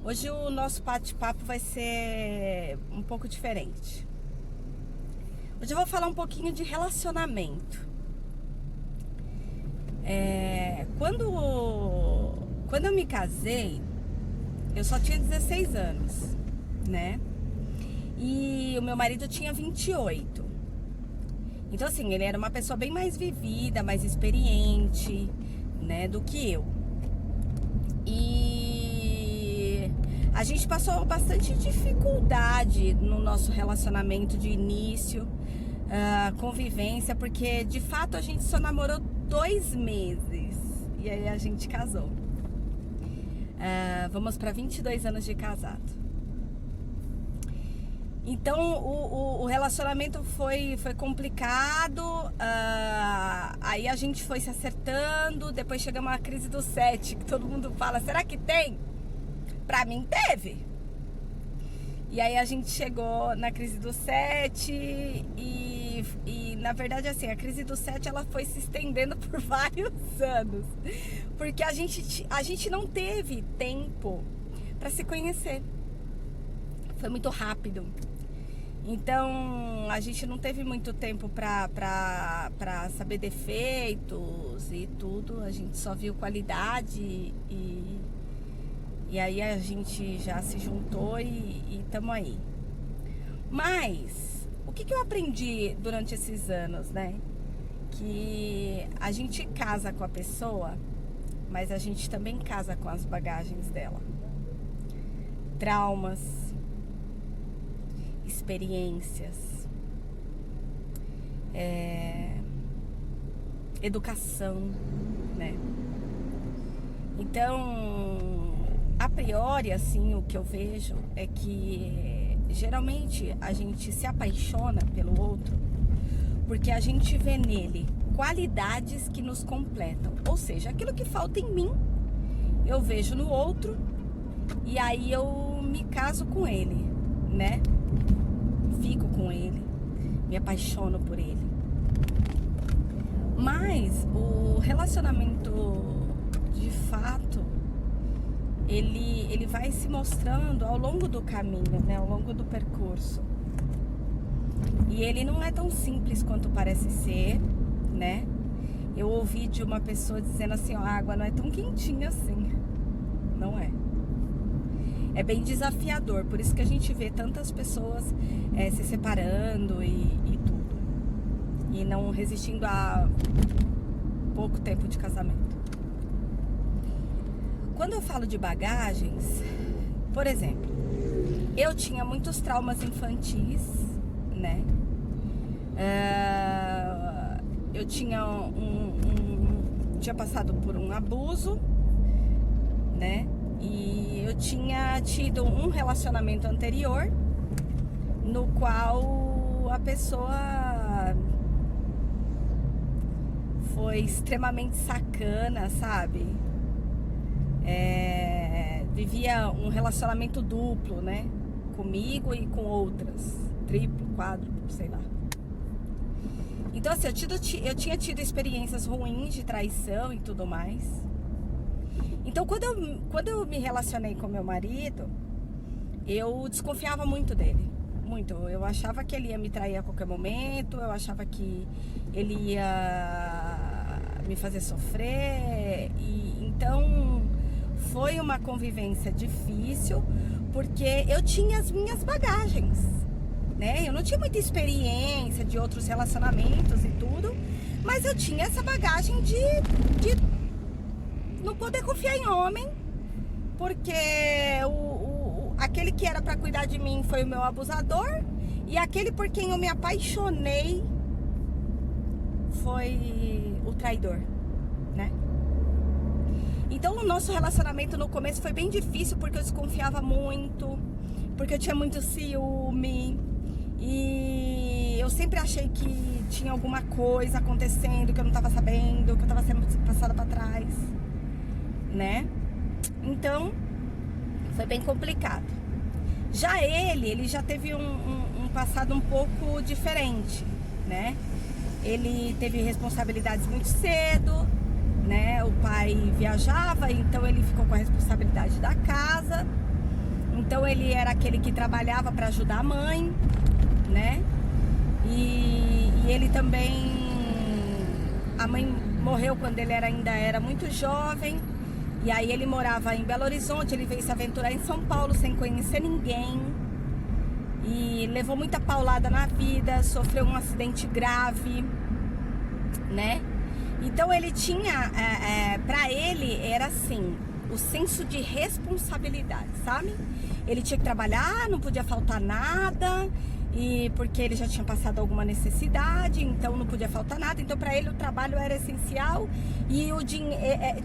Hoje o nosso bate-papo vai ser um pouco diferente. Hoje eu vou falar um pouquinho de relacionamento. Quando eu me casei, eu só tinha 16 anos, né? E o meu marido tinha 28. Então, assim, ele era uma pessoa bem mais vivida, mais experiente, né, do que eu. E a gente passou bastante dificuldade no nosso relacionamento de início, convivência, porque de fato a gente só namorou 2 meses e aí a gente casou. Vamos para 22 anos de casado. Então o relacionamento foi complicado, aí a gente foi se acertando, depois chegamos à crise do 7, que todo mundo fala, será que tem? Pra mim teve. E aí a gente chegou na crise do 7 e na verdade assim, a crise do 7 ela foi se estendendo por vários anos, porque a gente não teve tempo pra se conhecer, foi muito rápido. Então, a gente não teve muito tempo pra saber defeitos e tudo. A gente só viu qualidade e aí a gente já se juntou e tamo aí. Mas, o que eu aprendi durante esses anos, né? Que a gente casa com a pessoa, mas a gente também casa com as bagagens dela. Traumas, experiências, educação, né? Então, a priori, assim, o que eu vejo é que geralmente a gente se apaixona pelo outro porque a gente vê nele qualidades que nos completam, ou seja, aquilo que falta em mim eu vejo no outro e aí eu me caso com ele, né? Fico com ele, me apaixono por ele. Mas o relacionamento, de fato, ele vai se mostrando ao longo do caminho, né? Ao longo do percurso. E ele não é tão simples quanto parece ser, né? Eu ouvi de uma pessoa dizendo assim, a água não é tão quentinha assim. Não é. É bem desafiador, por isso que a gente vê tantas pessoas se separando e tudo. E não resistindo a pouco tempo de casamento. Quando eu falo de bagagens, por exemplo, eu tinha muitos traumas infantis, né? Eu tinha tinha passado por um abuso, né? E eu tinha tido um relacionamento anterior no qual a pessoa foi extremamente sacana, sabe? Vivia um relacionamento duplo, né? Comigo e com outras, triplo, quádruplo, sei lá. Então assim, eu tinha tido experiências ruins de traição e tudo mais. Então, quando eu me relacionei com meu marido, eu desconfiava muito dele. Muito. Eu achava que ele ia me trair a qualquer momento, eu achava que ele ia me fazer sofrer. Então, foi uma convivência difícil, porque eu tinha as minhas bagagens, né? Eu não tinha muita experiência de outros relacionamentos e tudo, mas eu tinha essa bagagem de não poder confiar em homem, porque aquele que era pra cuidar de mim foi o meu abusador, e aquele por quem eu me apaixonei foi o traidor, né? Então o nosso relacionamento no começo foi bem difícil, porque eu desconfiava muito, porque eu tinha muito ciúme, e eu sempre achei que tinha alguma coisa acontecendo, que eu não tava sabendo, que eu tava sendo passada pra trás, né? Então foi bem complicado. Já ele já teve um passado um pouco diferente, né? Ele teve responsabilidades muito cedo, né? O pai viajava, então ele ficou com a responsabilidade da casa. Então ele era aquele que trabalhava para ajudar a mãe, né? E ele também... A mãe morreu quando ele ainda era muito jovem. E aí ele morava em Belo Horizonte, ele veio se aventurar em São Paulo sem conhecer ninguém. E levou muita paulada na vida, sofreu um acidente grave, né? Então ele tinha, pra ele era assim, o senso de responsabilidade, sabe? Ele tinha que trabalhar, não podia faltar nada, e porque ele já tinha passado alguma necessidade, então não podia faltar nada. Então pra ele o trabalho era essencial e o dinheiro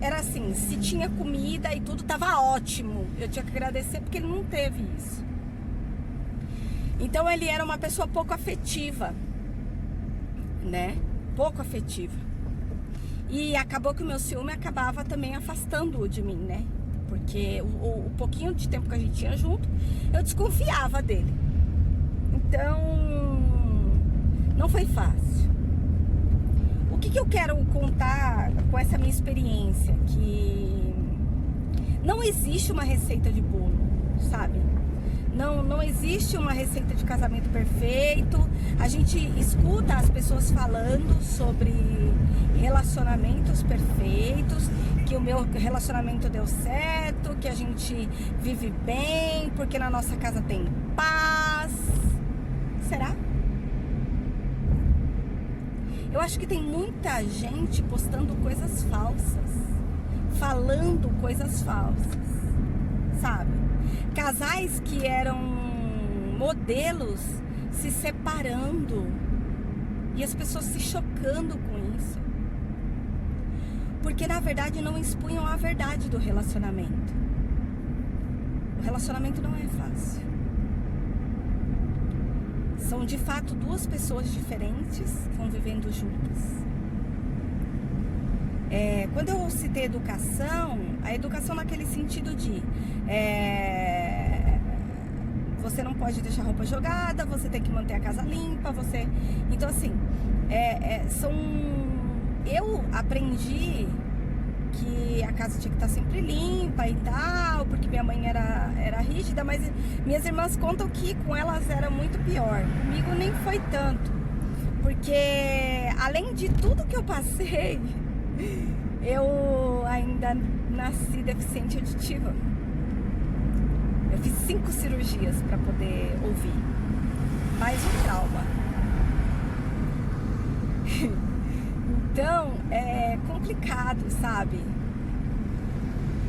era assim, se tinha comida e tudo tava ótimo. Eu tinha que agradecer porque ele não teve isso. Então ele era uma pessoa pouco afetiva, né? Pouco afetiva. E acabou que o meu ciúme acabava também afastando-o de mim, né? Porque o pouquinho de tempo que a gente tinha junto, eu desconfiava dele. Então, não foi fácil. O que eu quero contar com essa minha experiência? Que não existe uma receita de bolo, sabe? Não existe uma receita de casamento perfeito. A gente escuta as pessoas falando sobre relacionamentos perfeitos, que o meu relacionamento deu certo, que a gente vive bem, porque na nossa casa tem paz. Será? Eu acho que tem muita gente postando coisas falsas, falando coisas falsas, sabe? Casais que eram modelos se separando e as pessoas se chocando com isso. Porque na verdade não expunham a verdade do relacionamento. O relacionamento não é fácil. São de fato duas pessoas diferentes que estão vivendo juntas. Quando eu citei educação, a educação naquele sentido de você não pode deixar a roupa jogada, você tem que manter a casa limpa, então assim, eu aprendi que a casa tinha que estar sempre limpa e tal, porque minha mãe era rígida, mas minhas irmãs contam que com elas era muito pior. Comigo nem foi tanto, porque além de tudo que eu passei, eu ainda nasci deficiente auditiva. Eu fiz 5 cirurgias para poder ouvir, mais um trauma. Então, é complicado, sabe?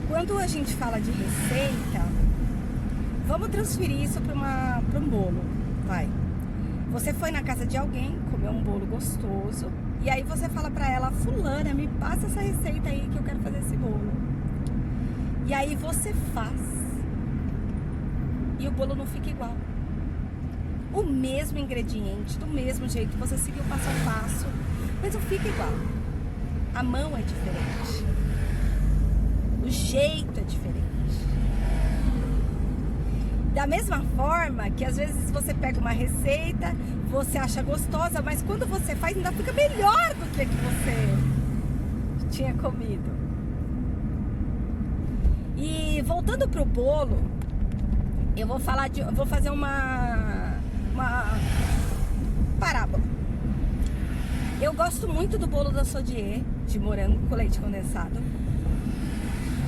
Quando a gente fala de receita, vamos transferir isso para um bolo, vai. Você foi na casa de alguém, comeu um bolo gostoso, e aí você fala pra ela: fulana, me passa essa receita aí que eu quero fazer esse bolo. E aí você faz, e o bolo não fica igual. O mesmo ingrediente, do mesmo jeito, você seguiu passo a passo, mas não fica igual. A mão é diferente, o jeito é diferente. Da mesma forma que às vezes você pega uma receita, você acha gostosa, mas quando você faz ainda fica melhor do que você tinha comido. E voltando pro bolo, eu vou fazer uma parábola. Eu gosto muito do bolo da Sodier, de morango com leite condensado.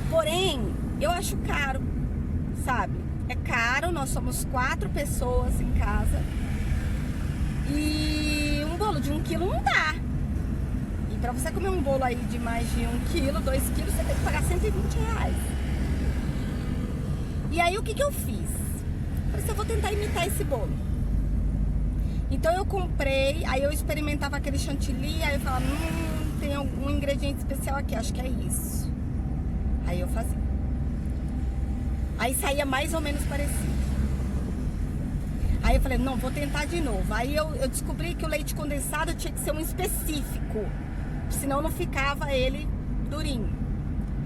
Porém, eu acho caro, sabe? É caro, nós somos 4 pessoas em casa. E um bolo de 1 quilo não dá. E pra você comer um bolo aí de mais de 1 quilo, 2 quilos, você tem que pagar R$120. E aí o que eu fiz? Falei assim, eu vou tentar imitar esse bolo. Então eu comprei, aí eu experimentava aquele chantilly, aí eu falava, tem algum ingrediente especial aqui, acho que é isso. Aí eu fazia. Aí saía mais ou menos parecido. Aí eu falei, não, vou tentar de novo. Aí eu descobri que o leite condensado tinha que ser um específico, senão não ficava ele durinho.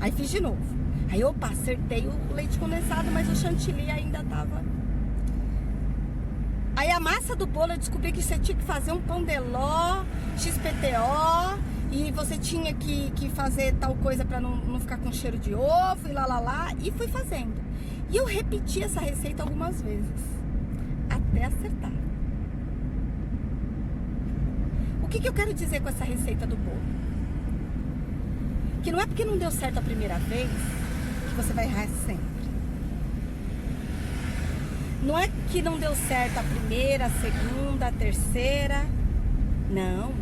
Aí fiz de novo. Aí, opa, acertei o leite condensado, mas o chantilly ainda tava... Aí a massa do bolo eu descobri que você tinha que fazer um pão de ló, XPTO, e você tinha que fazer tal coisa pra não ficar com cheiro de ovo, e lá, e fui fazendo. E eu repeti essa receita algumas vezes, até acertar. O que eu quero dizer com essa receita do bolo? Que não é porque não deu certo a primeira vez que você vai errar sempre. Não é que não deu certo a primeira, a segunda, a terceira. Não.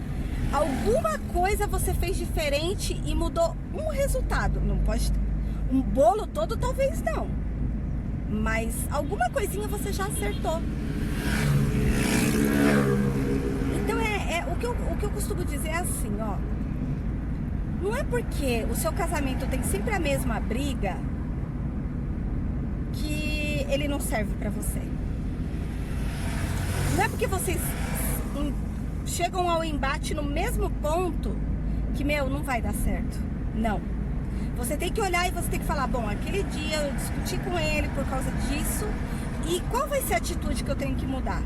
Alguma coisa você fez diferente e mudou um resultado. Não pode... Um bolo todo talvez não. Mas alguma coisinha você já acertou. Então o que eu costumo dizer é assim, ó. Não é porque o seu casamento tem sempre a mesma briga que ele não serve pra você. Não é porque vocês chegam ao embate no mesmo ponto que, não vai dar certo. Não. Você tem que olhar e você tem que falar, bom, aquele dia eu discuti com ele por causa disso, e qual vai ser a atitude que eu tenho que mudar?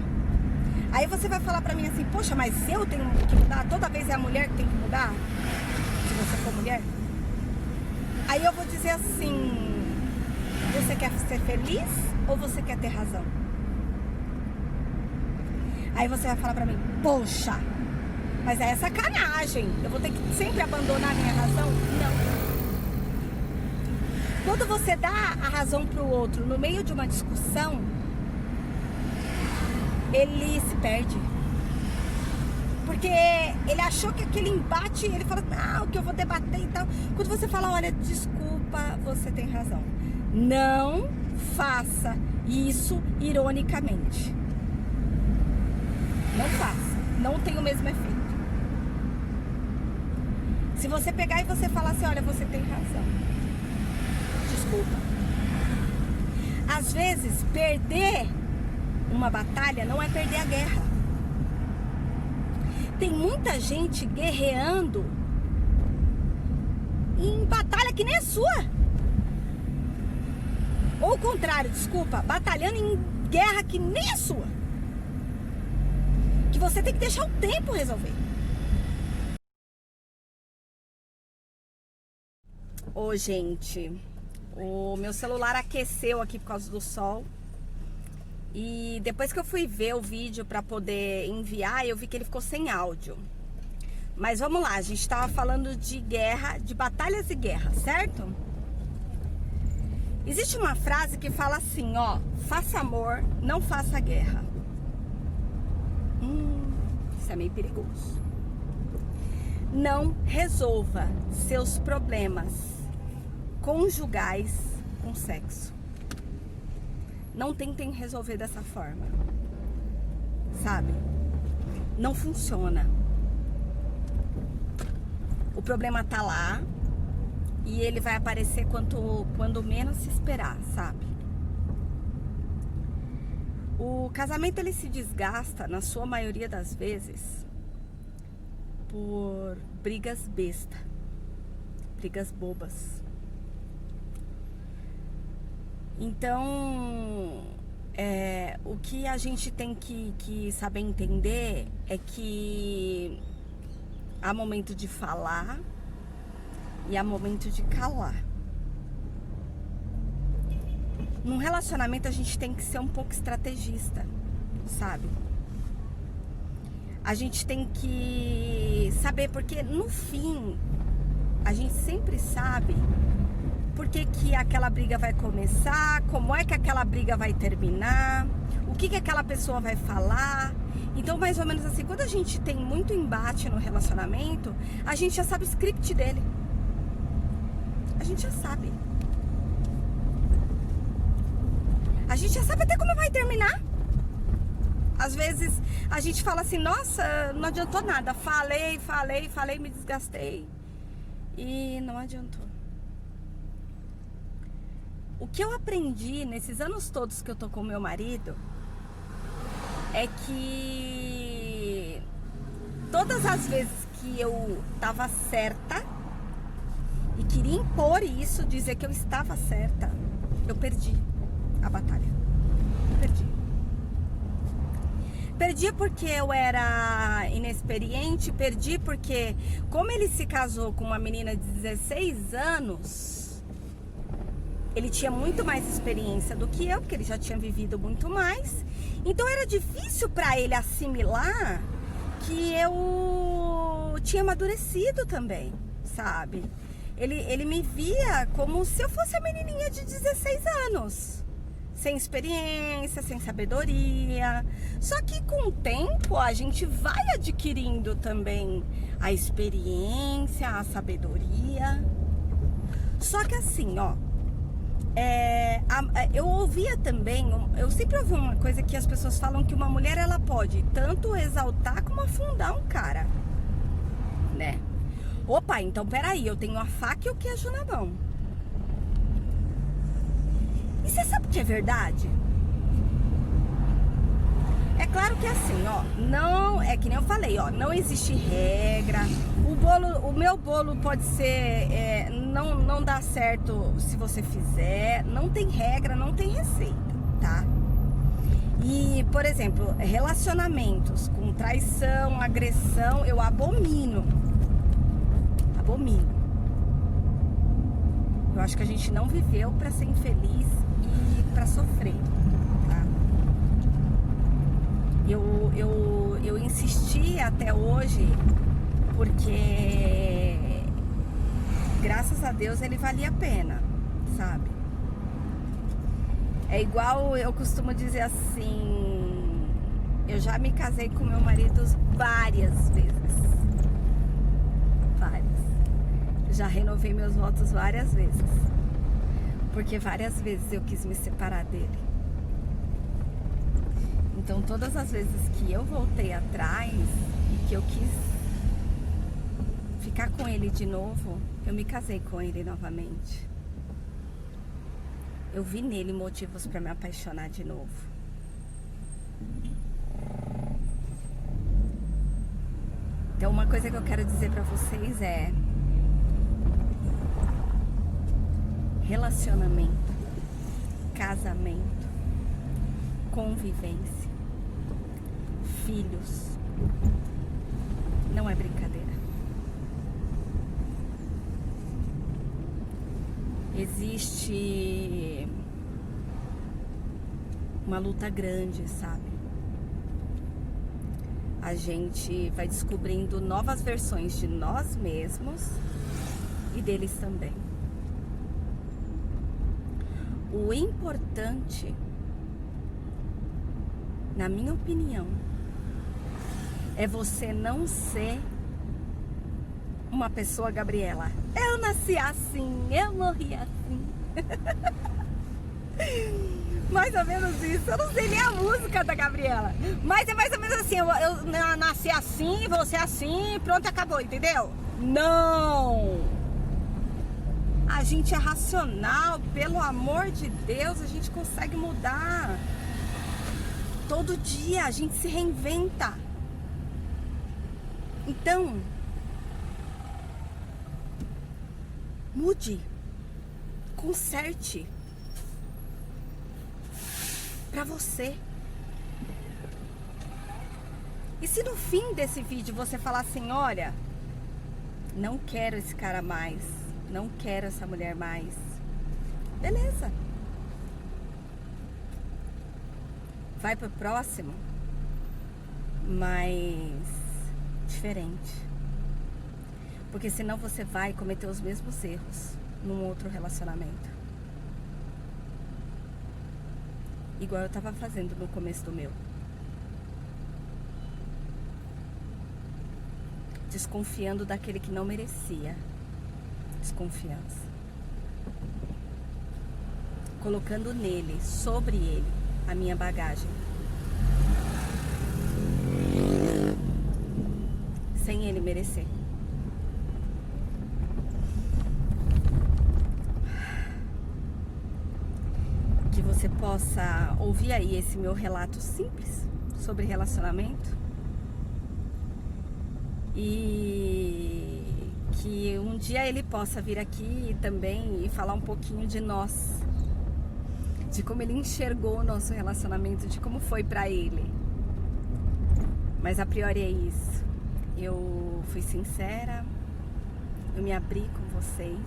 Aí você vai falar pra mim assim, poxa, mas eu tenho que mudar? Toda vez é a mulher que tem que mudar? Se você for mulher? Aí eu vou dizer assim, você quer ser feliz ou você quer ter razão? Aí você vai falar pra mim, poxa, mas é sacanagem, eu vou ter que sempre abandonar a minha razão? Não. Quando você dá a razão pro outro no meio de uma discussão, ele se perde. Porque ele achou que aquele embate, ele fala, não, que eu vou debater e tal. Quando você fala, olha, desculpa, você tem razão. Não faça isso ironicamente. Não faça. Não tem o mesmo efeito. Se você pegar e você falar assim, olha, você tem razão. Desculpa. Às vezes, perder uma batalha não é perder a guerra. Tem muita gente guerreando em batalha que nem é sua. Ou o contrário, desculpa, batalhando em guerra que nem é sua. Que você tem que deixar o tempo resolver. Ô, gente, o meu celular aqueceu aqui por causa do sol. E depois que eu fui ver o vídeo para poder enviar, eu vi que ele ficou sem áudio. Mas vamos lá, a gente estava falando de guerra, de batalhas e guerra, certo? Existe uma frase que fala assim, ó, faça amor, não faça guerra. Isso é meio perigoso. Não resolva seus problemas conjugais com sexo. Não tentem resolver dessa forma, sabe? Não funciona. O problema tá lá e ele vai aparecer quando menos se esperar, sabe? O casamento, ele se desgasta, na sua maioria das vezes, por brigas besta, brigas bobas. Então, o que a gente tem que saber entender é que há momento de falar e há momento de calar. Num relacionamento a gente tem que ser um pouco estrategista, sabe? A gente tem que saber, porque no fim a gente sempre sabe por que aquela briga vai começar, como é que aquela briga vai terminar, o que aquela pessoa vai falar. Então, mais ou menos assim, quando a gente tem muito embate no relacionamento, a gente já sabe o script dele. A gente já sabe. A gente já sabe até como vai terminar. Às vezes a gente fala assim, nossa, não adiantou nada. Falei, me desgastei. E não adiantou. O que eu aprendi nesses anos todos que eu tô com meu marido é que todas as vezes que eu tava certa e queria impor isso, dizer que eu estava certa, eu perdi a batalha. Perdi porque eu era inexperiente, perdi porque, como ele se casou com uma menina de 16 anos, Ele tinha muito mais experiência do que eu, porque ele já tinha vivido muito mais. Então era difícil para ele assimilar que eu tinha amadurecido também, sabe? Ele me via como se eu fosse a menininha de 16 anos. Sem experiência, sem sabedoria. Só que com o tempo a gente vai adquirindo também a experiência, a sabedoria. Só que assim, ó, eu ouvia também, eu sempre ouvi uma coisa que as pessoas falam que uma mulher ela pode tanto exaltar como afundar um cara, né? Opa, então peraí, eu tenho a faca e o queijo na mão. E você sabe que é verdade? É claro que assim, ó, não, é que nem eu falei, ó, não existe regra. O meu bolo pode ser, não dá certo se você fizer. Não tem regra, não tem receita, tá? E, por exemplo, relacionamentos com traição, agressão, eu abomino. Abomino. Eu acho que a gente não viveu pra ser infeliz e pra sofrer, tá? Eu insisti até hoje porque graças a Deus ele valia a pena, sabe? É igual eu costumo dizer assim, eu já me casei com meu marido várias vezes. Várias. Já renovei meus votos várias vezes. Porque várias vezes eu quis me separar dele. Então todas as vezes que eu voltei atrás e que eu quis ficar com ele de novo, eu me casei com ele novamente. Eu vi nele motivos para me apaixonar de novo. Então uma coisa que eu quero dizer para vocês é: relacionamento, casamento, convivência, filhos, não é brincadeira. Existe uma luta grande, sabe? A gente vai descobrindo novas versões de nós mesmos e deles também. O importante, na minha opinião, é você não ser uma pessoa Gabriela. Eu nasci assim, eu morri assim. Mais ou menos isso. Eu não sei nem a música da Gabriela, mas é mais ou menos assim, eu nasci assim, vou ser assim, pronto, acabou, entendeu? Não! A gente é racional, pelo amor de Deus, a gente consegue mudar. Todo dia a gente se reinventa. Então, mude, conserte pra você. E se no fim desse vídeo você falar assim, olha, não quero esse cara mais, não quero essa mulher mais, beleza. Vai pro próximo, mas diferente. Porque senão você vai cometer os mesmos erros num outro relacionamento. Igual eu tava fazendo no começo do meu. Desconfiando daquele que não merecia. Desconfiança. Colocando nele, sobre ele, a minha bagagem. Sem ele merecer. Que você possa ouvir aí esse meu relato simples sobre relacionamento. E que um dia ele possa vir aqui também e falar um pouquinho de nós. De como ele enxergou o nosso relacionamento, de como foi pra ele. Mas a priori é isso. Eu fui sincera, eu me abri com vocês.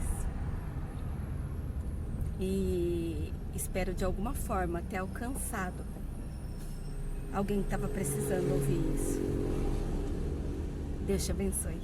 E espero de alguma forma ter alcançado alguém que estava precisando ouvir isso. Deus te abençoe.